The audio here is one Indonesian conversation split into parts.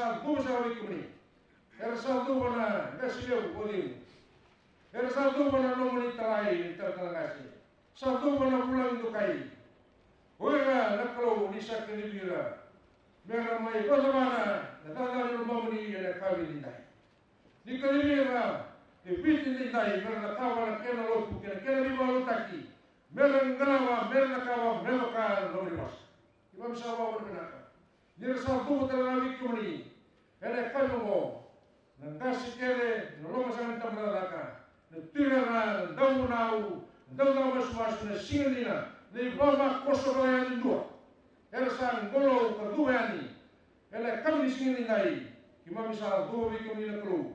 saldu sa wikmini. Saldu wana ngasiyau kodin. Saldu wana nomoni talai terkalangasi. Saldu wana pulang dukai. Wira naklo nisa kenibira. Mera mai bagaimana natala nomoni yana kawin dai. Di kenibira bitin dai mera kawan kena lotu kena di balu taki. Mera ngalawa mera kawa mera ka nomoni mas. Imam sahabat berkenaan. Nira saldu talala wikmini. Ene kalungo. Nangasi kere noloma sangan tamraka. Tira dawu nau dawu mas na singalina ni bama koso yang dua ersan golo kedua ni ele kami singini nai kima misal dua kami na kru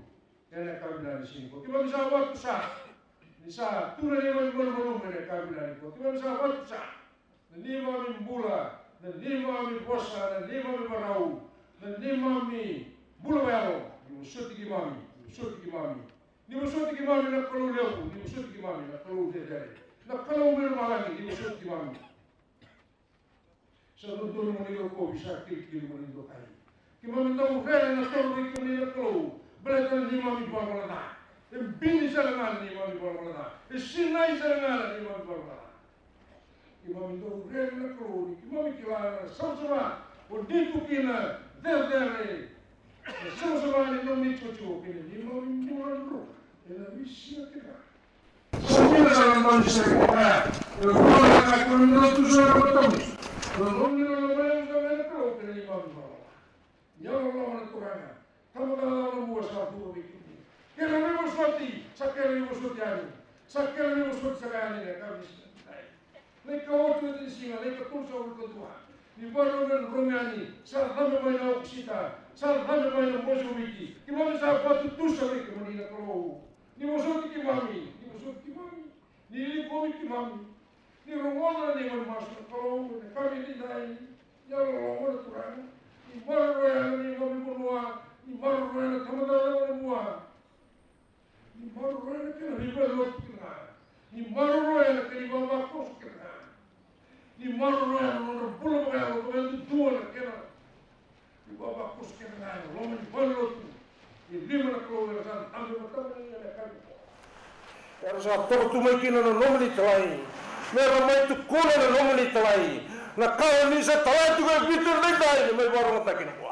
ele kabila di sini kima misal waktu sah misal tura ni golo mere kabila ni kima misal waktu sah ni mami bula ni mami bosa ni mami barau ni mami bula wero ni suti mami ni musuh kimami nak kalau lewu ni musuh kimami nak kalau dia nak kalau malangi ni musuh kimami sebelum moni ko bisa kil moni do kai kimami tahu rela nak kalau kimami nak kalau belajar ni mami balada bini sarangan ni mami balada sinai sarangan ni mami balada kimami tahu rela nak kalau kimami kila sama uditu kina der sama ni nomi cucu kini mami mulan ela misia kita. Semua dalam manusia kita. Kalau kita menurut Tuhan bertemu, kalau kita membayang dengan kalau kita imam Allah, ya Allah menentukan. Kamu kalau membuat satu begitu, kalau membuat sesuatu, sakit membuat sesuatu, sakit membuat sesuatu ini kami. Mereka waktu di sini, mereka pun sahur Tuhan. Di baru dan Romiani, saat kami banyak oksida, saat kami banyak bosowiki, kita bisa buat itu sampai kemudian kalau ni musuh kimami, ni komi kimami, ni rongona ni bermasuk kalau kami tidak ya rongona turun, ni baru royal ni kami berdua, ni baru royal teman berdua, ni baru royal kena riba lot kena, ni baru royal kena bawa kos kena, ni baru royal orang pulau royal itu dua kena, ni bawa kos kena, roman baru lot. Hindi mo na kluwer sa ambil matang na yan kami. Pero sa tortu may kinano nomini talay. Meron may tukuna na nomini talay. Nakawan ni sa talay tukoy bitir na tayo may barong takin ko.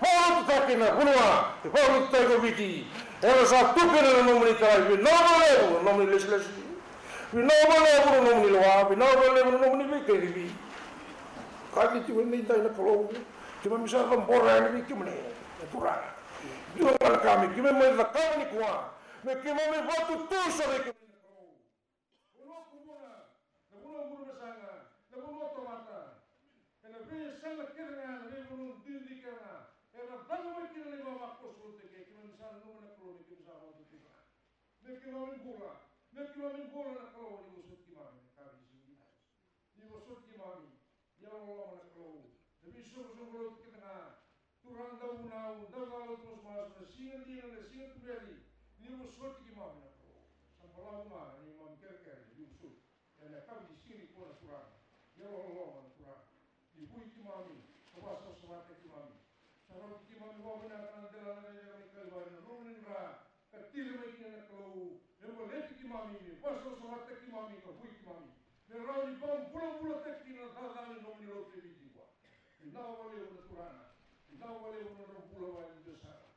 Barong takin na kunwa. Barong tayo ko biti. Pero sa tukin na nomini talay. Binabalevo nomini leslesi. Binabalevo nomini lawa. Binabalevo nomini bikiribi. Kaki tiwin na tayo na kalaw. Kima misal kambora na bikimani. Naturana. Dua kami, kami melakukan ni kuah, kami membuat tu sore kami. Pulau kubura, pulau bersama, pulau tomata, kena beri sangat kerana, beri pulau dindi kerana, kena bangun kita ni bawa kos untuk kami misalnya mana pulau ni kita sama untuk kita. Kami bola nak kalau ni musuh kami sini. Ni musuh kami, ya Allah nak kalau, tapi suruh kita na. Turang daw terus masuk singa dina na singa tubeli ni usut ki mami na ko sa pala ma ni mam kerker ni usut na kam di sini ko na turang ya Allah na turang ni bui ki mami ko sa sa ki mami sa ro ki mami wa na kan dela na ni kalwa na no ni ra ka til me ki na ko e mo le ki mami ni ko sa sa ki mami ko bui ki mami ne ra ni bom bula te ki na da ni no ni lo te bi kwa na wa le na turang Não valeu no pulo vai de sara.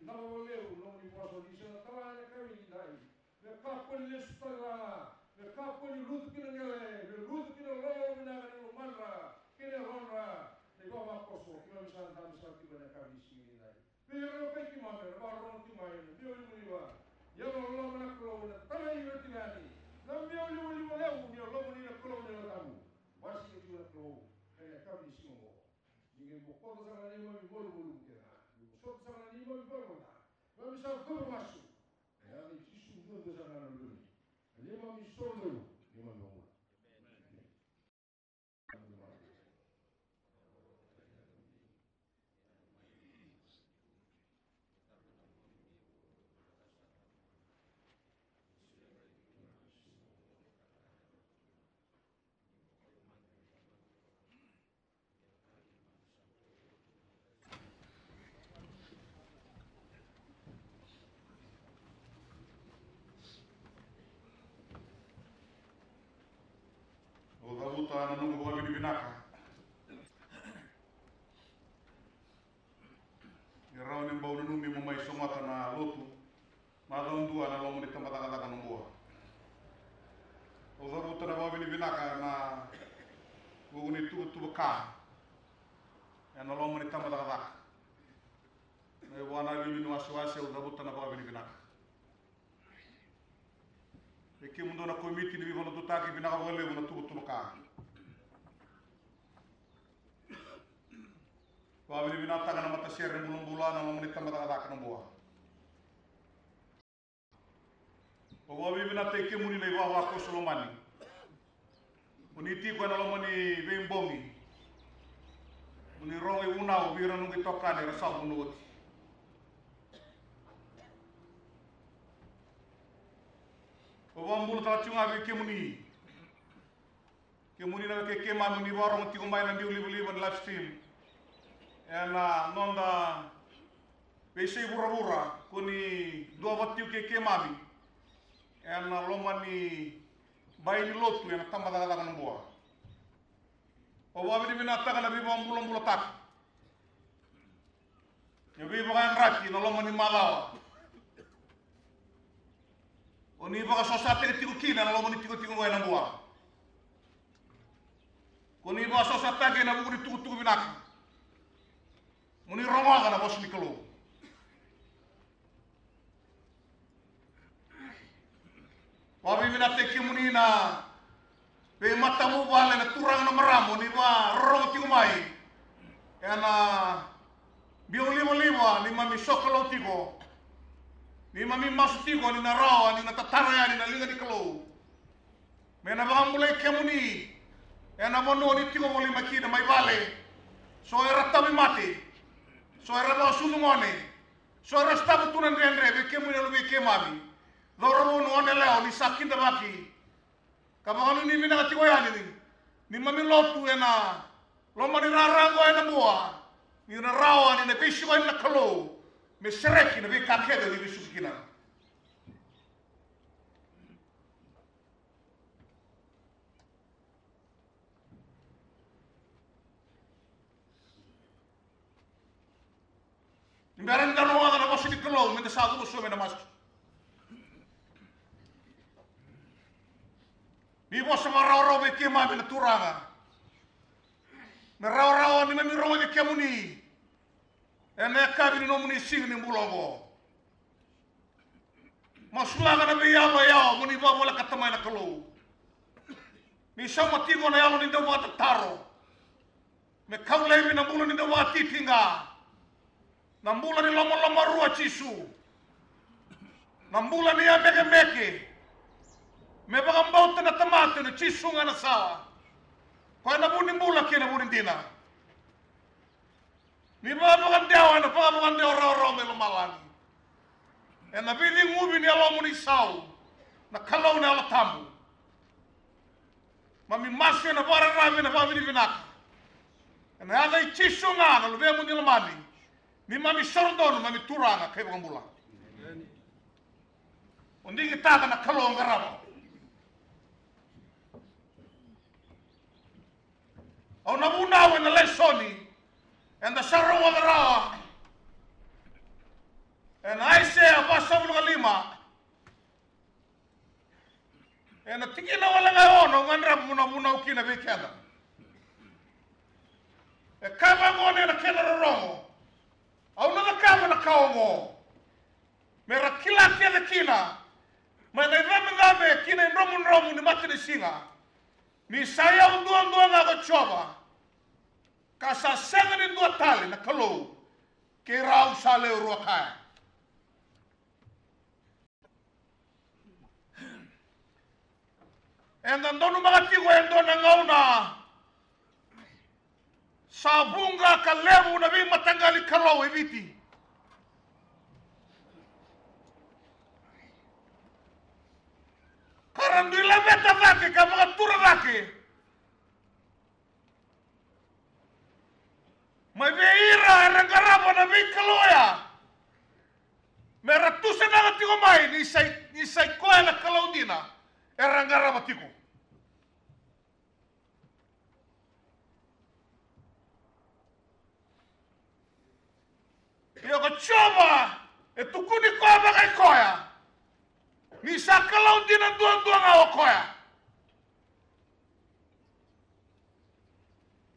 Não valeu no me posso dizer trabalha kami dai. Me kapo ni stala. Me kapo ni lut kina ngale. Me lut kina lo na ngale manra. Kina honra. Ne goma koso. Kina misan tam sa ki bana kami sini dai. Pero pe ki mamre ba ron ki mai. Dio ni wa. Ya lo na klo na tala ni vetinani. Na mi oli leu ni lo ni na klo ni la tamu. Wasi ki na klo. Kami sini mo. Ninguém pode usar nenhuma memória voluntária. Só usar nenhuma memória. Vamos usar tudo macho. É a gente estudou de usar na lua. Nenhuma missão nenhuma memória. uta na nungu ba bini binaka. Irau ni bau nunumi mo mai somata na lotu. Mada undua na lomo ni tamata kata kanungua. Uta uta na ba bini binaka na guguni tu ka. Ya na lomo ni tamata kata. Na wana bini no aswase uta uta na ba bini binaka. Eki mundo na komiti ni bivono tutaki binaka wale una tu ka. Wabili binata kana mata sierre bulung bulana na menit tamata kata kana buah. Wabili binata eki muni le wa ko solomani. Uniti ko na lomani bembongi. Uni rongi una o bira nungi tokane rasa bunuti. Wambulu ta chunga be kemuni. Kemuni na ke manu ni warong ti ko mai na di uli live stream. Ena nonda pese bura kuni dua batiu ke mami. Ena lomani bai ni lotu ena tamba daga daga nomboa. O wabi di binata kana bi bambulong tak. Ya bi bagan raki na lomani malawa. Oni baka sosate tiku kina na lomani tiku ngoi nomboa. Kuni baka sosate ke na buguni tuku binaka. Muni ronga kana bos nikelo. Wabi binate ki muni na be matamu wale na turang na maramo ni ba ronga tiku mai. Ena bioli moliwa ni mami sokolo tigo. Ni mami masu tigo ni na rawa ni na tatara ni na linga nikelo. Mena baka mulai kemuni. Ena mono ni tigo moli makina mai vale. So era tabi mati. So era ba sumongone. So era stabu tunan rendre be kemu ni be kemabi. Loro no one leo ni sakinda baki. Kabanu ni mina ngati koyani ni. Ni mami lotu ena. Loma ni rarango ena mua. Ni na rawa ni na bishi ko ena kalo. Me sereki na be kakede ni bisu kina. Imbaran dalo aga na bosi dikelo me de sadu so me na mas. Ni bosi marao be kema be na turanga. Me rao ni me ro be kemuni. Ene kabi no muni sing ni bulongo. Masulaga na be yao muni ba mola katama na kelo. Ni sama tigo na yalo ni do mata taro. Me kaulai me na bulo ni do mati tinga. Nambula ni loma rua chisu. Nambula ni ya meke. Me baka mbauta na tamate na chisu nga na sawa. Kwa na buni mbula kina buni dina. Ni baka ndewa na baka ndewa rao me lumalani. E na bili ngubi ni alomu ni sao. Na kalau ni ala tamu. Mami masi na bara rami na baka vinaka. E na yada i chisu nga na lubemu ni lumani. Ni mami sordono mami turanga kai bambula. Undi kita kana kalau ngarabo. Au nabuna we na lesoni. Enda sarro wadara. En aise abasa bulgalima. En tikina wala ngaono ngandra muna ukina bekada. E kaba ngone na kena rongo. Au na kama na kaongo. Mera kila kia kina. Mana rame kina romu ni mati ni singa. Ni saya undua na ko choba. Kasa senga ni ndua tali na kalo. Ke rau sale ruakaya. Enda ndonu magatigo endo na ngauna. Sabunga kalebu na bi matangali kalau eviti. Karandila beta vake kama tura vake. Mabeira rangarabo na bi kaloya. Meratu senanga tigo mai ni sai koela kalaudina. Rangarabo tigo. Ia ka choma e tukuni koa baka koia. Ni sa kalau dina duang ngau koia.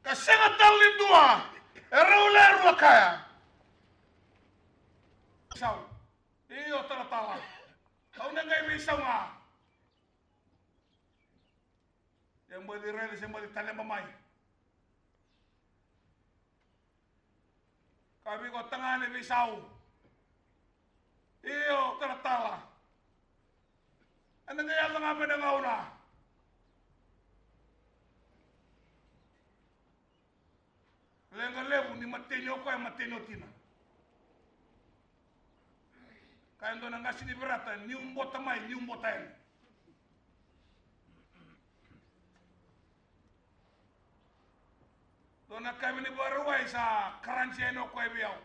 Ka senga talin dua e rau kaya. Sau. Iyo tala. Kau nengai bisa nga. Yang boleh rela yang boleh tanya mamai. Kami ko tangane bisau. Iyo tala. Ano nga nga menangauna? Lenga levu ni matenyo ko ay matenyo tina. Kaya ndo nangasi ni berata ni umbota mai ni umbota ini. Dona kami ni baruai sa karansi eno ko ay biyaw.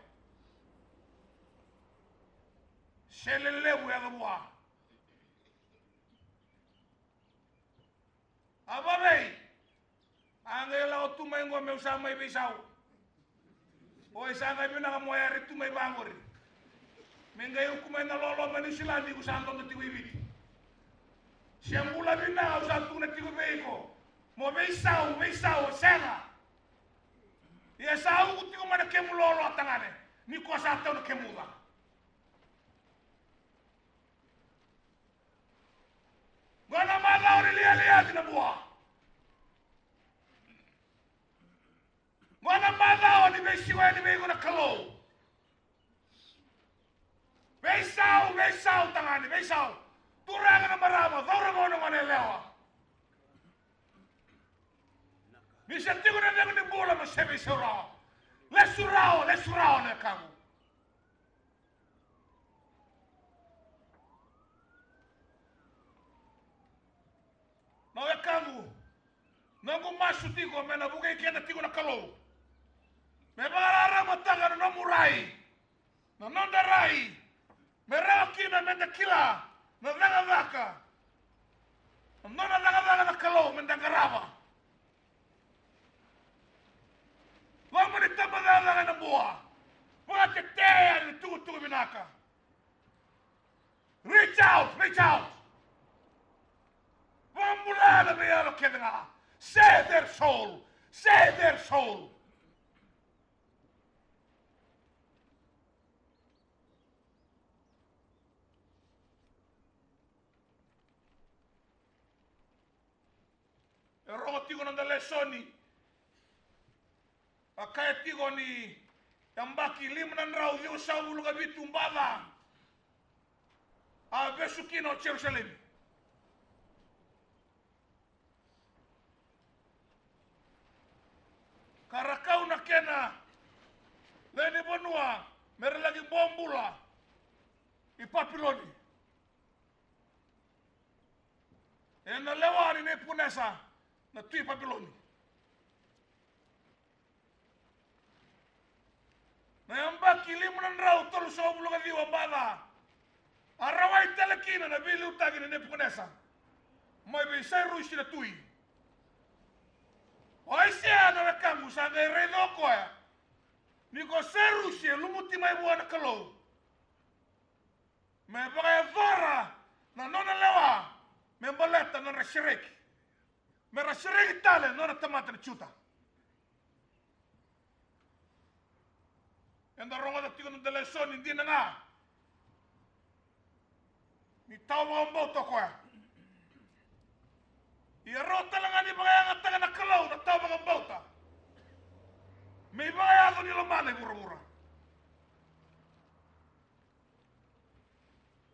Sele levu ya gabuha. Apa bay? Angela o tumay ngo me usama ibisau. O isa nga bina nga moyari tumay bangori. Mengai hukumay na lolo manisilandi ko sa antong natigo ibiti. Siyang mula bina sa antong natigo beiko. Mo beisau, senga. Ia sa ko tigo mana kemu lolo atangane. Ni ko sa ataw na kemuda. Gana mana ori lia di na buha. Gana mana ori beisiwa ni beiko na kalau. Beisau tangani, beisau. Turang na marama, daura mo nung anelewa. Nisentigo na lang ni bola mo sebe surao. Lesurao na kamu. Nawe kamu. Nangu masu tigo mena bukai kena tigo na kalau. Me bagarara matanga na murai. Na nondarai. Mereka kina menda kila, na vaka. Nona na kalau menda garaba. Lama ni tamba na buah. Mga tetea ni tugu binaka. Reach out. Pamula na mayalo kena. Save their soul. Rogo tigo nanda lesoni. Akaya tigo ni tambaki limnan rau dio saulu gabitu mbaba. A besukino Jerusalem. Karakau na kena. Leni bonua. Mere lagi bombula. I papiloni. Ena lewari ne punesa. Na tui Babiloni. Na yambaki limunan rau tolu sa obulu ka diwa bada. Arawai telekina na bili utagi ni nepunesa. Mai be sai rushi na tui. Oi sia na kamu sa ngai reno koya. Niko sai rushi lumuti mai buana kalau. Me bagai vara na nona lewa. Me baleta na rashireki. Mera siregi tale nona tamata na chuta. Enda rongo da tigo no telesoni ndi na nga. Ni tau mga mboto koya. Ia rota lang ani mga yang ataga na kalau na tau mga mbota. May mga yago nila manay mura-mura.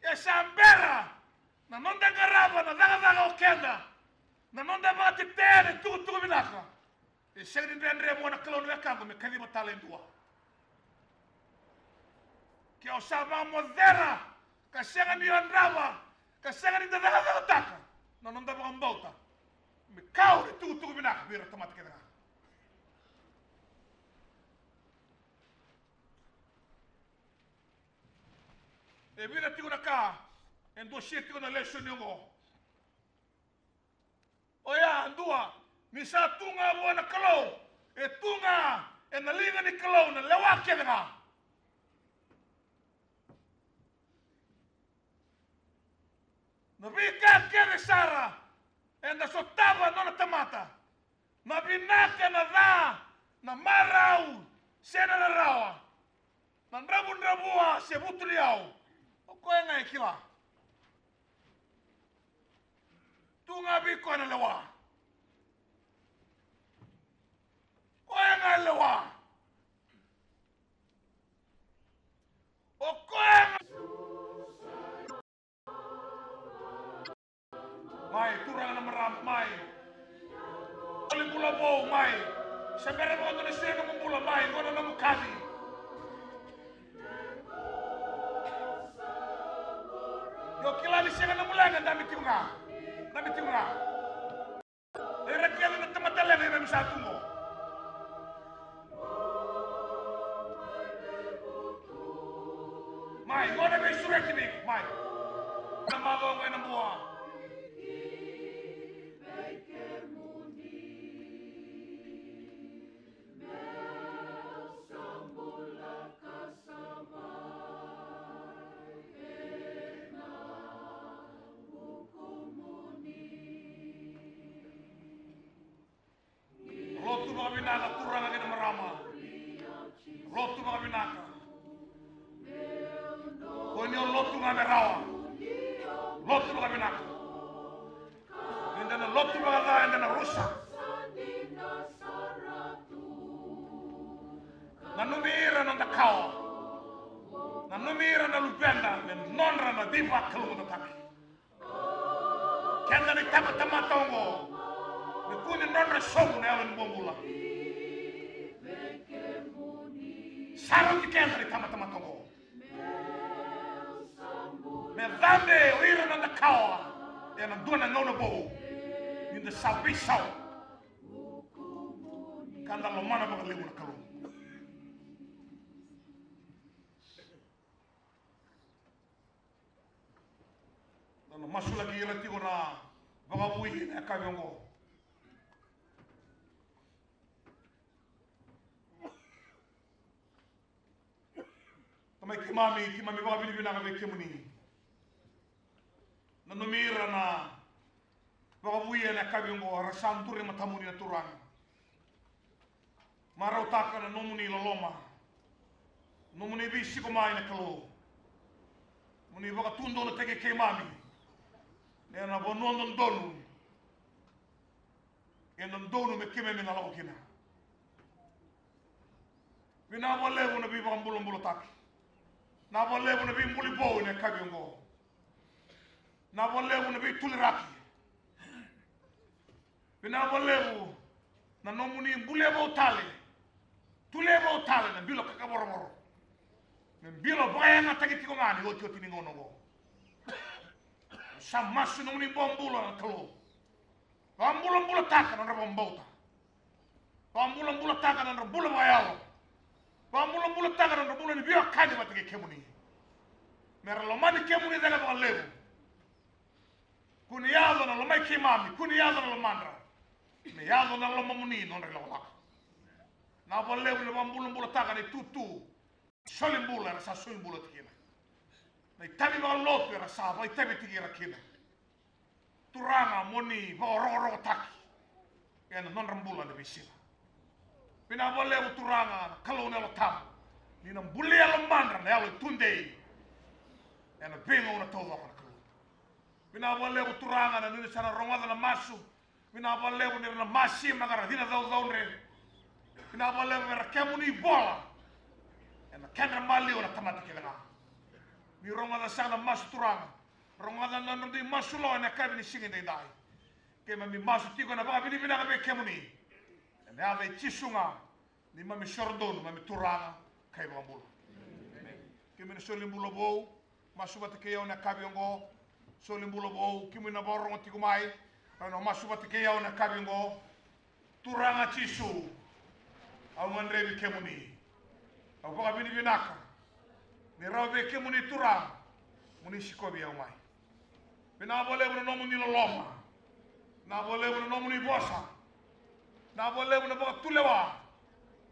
Kaya sambera na nonda garaba na daga-daga o kenda. Na nonda mga titere tugu binaka. E segni ndendre mo na kalau na kango me kalima talen dua. Kaya usama modera kasenga ni andrawa kasenga ni daga taka. Na nonda mga mbota. Me kau ni tugu binaka bira tamata kena. E bira tigo na ka en dossier tigo na lesson yongo. Oya andua misa tunga buana kalau e tunga e na linga ni kalau na lewa kenga Na vika kere sara. Enda sotava nona tamata. Na vinaka na dha. Na marau. Sena na rawa. Na ndrabua se butuli au. O koe ngai kila. Tunga viko na lewa. Koe ngai lewa. O koe ngai. Mai, turang na maram, mai. Oli bula bou, mai. Sabere mo na siya ng bula, mai. Ngona na mukasi. Yo kilali siya na mula na dami tiunga. Dami tiunga. Irakyan na tamatala na yung sa tungo. Mai, ngona may surekibik, mai. Namago ang ng buha. Lotu mga binaka, turang ang marama. Lotu mga binaka. Konyo lotu nga merawa. Lotu mga binaka. Hindi na lotu mga ka, hindi na rusa. Nanumira ng dakawa. Nanumira na lupenda. Nonra na diba kalumutataki. Kaya ni tama-tama-tongo. Kunin nonra somu na yalan bombula. Sarang di kaya ni tama-tama-tongo. Me dande uira ng dakawa. Yan ang doon ang ngona boho. Yung da sabisaw. Kanda lomana baka limu na kalung. Nano masu lagi irati ko na baka buhi na kanyang ko. Tamay kimami baka binibina kami kimuni. Nanumira na baka buhi na kanyang ko. Rasam turi matamuni na turang. Maraw taka na nomuni loloma. Nomuni bisi kumain na kalo. Muni baka tundo na tege kimami. Yan na bonon ng donu. Yan ng donu me kime na lawa kina. Pinawalewo na bibang bulong-bulong taki. Nawalewo na bibang mulibo na kagyong ko. Nawalewo na bibang tuliraki. Pinawalewo na nomuni bulebo tale. Tulebo tale na bilo kakaboro-boro. Bilo bayang atagiti ko nga ni oti-oti ni ngono ko. Samasu nung ni bombulo na kalo. Pambulang-bulat taka ng rabambauta. Pambulang-bulat taka ng rabulang ayalo. Pambulang-bulat taka ng rabulang ni biyak kanya matagi kemuni. Meron lomani kemuni daga mga lebo. Kuniyado na lomay kimami. Kuniyado na lomandra. Meyado na lomamuni nung naglawalak. Napalebo na pambulang-bulat taka ni tutu. Solimbula na sa solimbula tikina. Na itabi mga loto era saba, itabi tigira kina. Turanga moni oro taki. Kaya non rambulan na bisila. Pinabalewo turanga kalau na lotam. Ni nang buli alam mandra na yalo tunde. Kaya na bingo na todo ako na kalau. Pinabalewo turanga na nuna sana rongada na masu. Pinabalewo nila na masi magara dina daw re. Pinabalewo era kemuni bola. Kaya na kendra mali na tamati kila. Mi rongada sana masu turanga. Rongada na nundi masu lo na kabi ni singin dai. Kaya mi masu tiko na baka binibina ka be kemuni. Ne ave chisunga ni mami shordon mami turanga kay bambulo. Kimi na solimbulo bo masu bata kaya na kabi ngo solimbulo bo kimi na borong tiko mai. Ano masu bata kaya na kabi ngo turanga chisu. Au mandre bi kemuni. Au baka binibinaka. Ni rawe ke muni turang muni sikobi au mai. Pina boleh muni nomu ni loloma. Na boleh muni nomu ni bosa. Na boleh muni boka tulewa.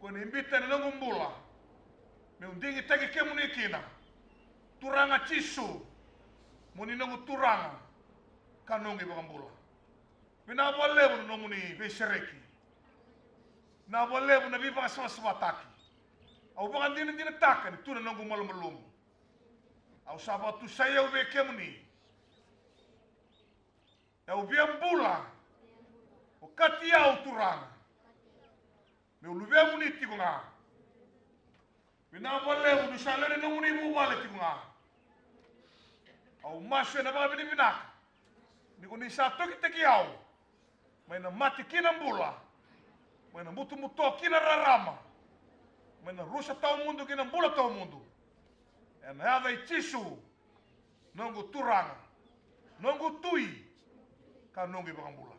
Kone imbita ni ngumbula. Me undingi tagi ke muni kina. Turanga chisu. Muni nungu turanga. kanongi bakambula. Pina bolebu no muni besereki. Na bolebu na biba swaswataki. Au bakandina dina taka ni tuna nangu malum. Au sabatu saya ube kemuni. Ya ubiambula. O kati au turanga. Me ulubia muni tikunga. Pina bolebu du salene no muni bubale tikunga. Au maswe na baka bini binaka. Niko ni sa toki teki au. Maina mati kina mbula. Maina mutu kina rarama. Maina rusa tau mundu kina mbula tau mundu. En hava i tisu. Nongu turanga. Nongu tui. Ka nongi bakambula.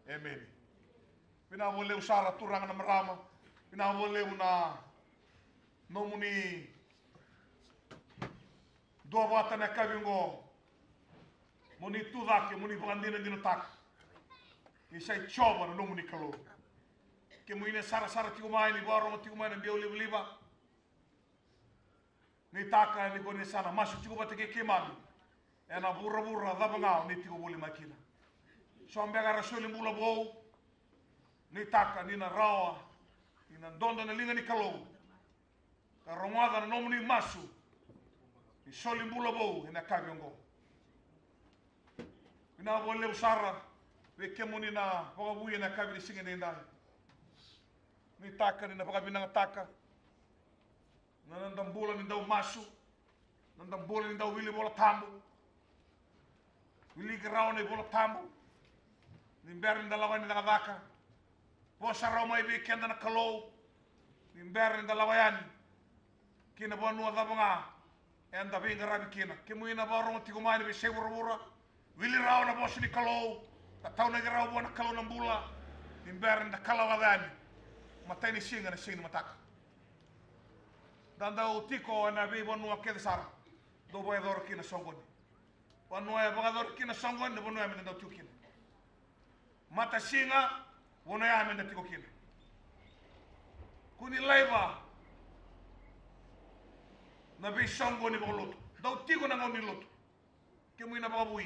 Amen. Pina boleh usara turanga na marama. Pina boleh una nomuni dua wata na kabingo. Muni tudake, muni bakandina dino tak. Isai coba na nomuni kalau. Ke muine sara tikumai ni baro tikumai na dia liba. Ni taka ni kone sana masuk tikuba teke kemami. Ena burra dabangau ni tiku boli makina. Sombega rasuli mula bou. Ni taka ni na rawa. Ni na donda na linga ni kalau. Ka rongada na nomuni masu. Ni soli mula bou ina kabiongo. Ina boleh usara. Weke muni na pakabuya na kabi di singin na ni taka ni na pakabinang taka. Nandang bola ni daw masu. Nandang bola ni daw wili bola tambo. Wili karaw ni bola tambo. Nimber ni dalawa ni nakadaka. Posa raw may bikenda na kalaw. Nimber ni dalawa yan. Kinabuan nuwa nga. Enda binga rabi kina. Kimuin na barong tikumani bi sebura-bura. Wili raw na boss ni kalaw. Tataw na garaw buwan na kalaw ng bula. Nimber ni kalawadan. Matay ni singa na singa mataka. Dandau tiko na bi bonu aked sara do boy dor kina songon bonu ay bagador kina songon de bonu ay men daw tukin mata singa bonu ay men tiko kina kuni laiba na bi songon ni bolot daw tiko na ngoni lot ke muina bagabui